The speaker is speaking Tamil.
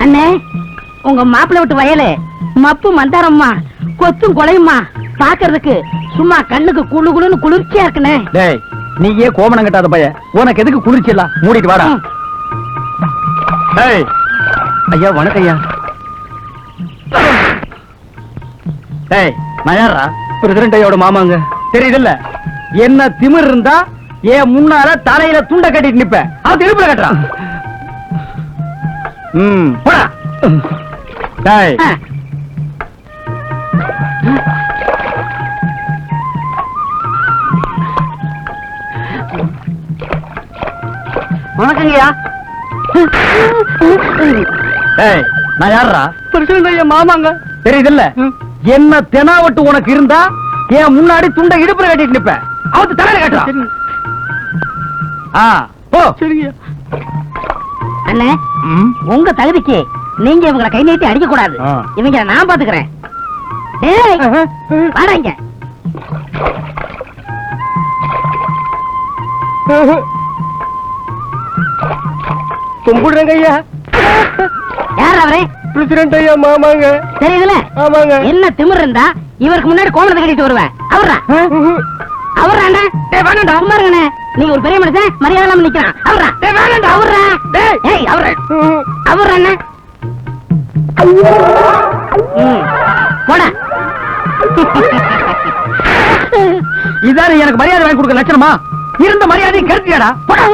அண்ணே, உங்க மாப்பிள்ளை விட்டு வயலு மப்பு மந்தாரம்மா கொத்தும் கொலையுமா பாக்குறதுக்கு சும்மா கண்ணுக்கு குளு குளுன்னு குளிர்ச்சியா இருக்குனே. டேய், நீயே கோமணம் கட்டாத பைய, உனக்கு எதுக்கு குளிர்ச்சி எல்லாம்? மூடிட்டு வாடா. டேய் ஐயா, வணக்கம் ஐயா. டேய், நான் யாரா? பிரசிடண்ட் ஐயோட மாமாங்க. தெரியுதுல்ல, என்ன திமிர் இருந்தா ஏன் முன்னால தலையில துண்ட கட்டிட்டு நிப்ப, அவன் திருப்பி கட்டுறான். போடா. டேய், வணக்கங்கய்யா. டேய், நான் யாரா? பிரசிடண்ட் ஐயா மாமாங்க. தெரியுதுல்ல, என்ன தெனாவட்டு உனக்கு இருந்தா ஏன் முன்னாடி துண்டை இடுப்புல கட்டிட்டு நிப்ப, அவத்து தலையில கட்டுறான். போ. சரிங்க அண்ணே, உங்க தகுதிக்கு நீங்க இவங்களை கை நீட்டி அடிக்க கூடாது. இவங்க நான் பாத்துக்கிறேன். வாடாங்க. கும்பிடுறேங்க ஐயா. யார் அவரே? பிரசிடண்ட் ஐயா மாமாங்க. தெரியுதுல, ஆமாங்க. என்ன திமிர் இருந்தா இவருக்கு முன்னாடி கோமணத்தை கட்டிட்டு வருவேன். அவரா அவரா அண்ணா? வேணாண்டா, சும்மா இருங்கண்ணே. நீங்க ஒரு பெரிய மனுஷன், மரியாதை இல்லாம நிக்கிறான். அவரா வேணாண்டா, அவரா. ஏய், அவரா அவரா அண்ணா. போடா. இதாரு எனக்கு மரியாதை வாங்கி கொடுக்க லட்சணமா? இருந்த மரியாதையை கருத்தியாடா. போடா.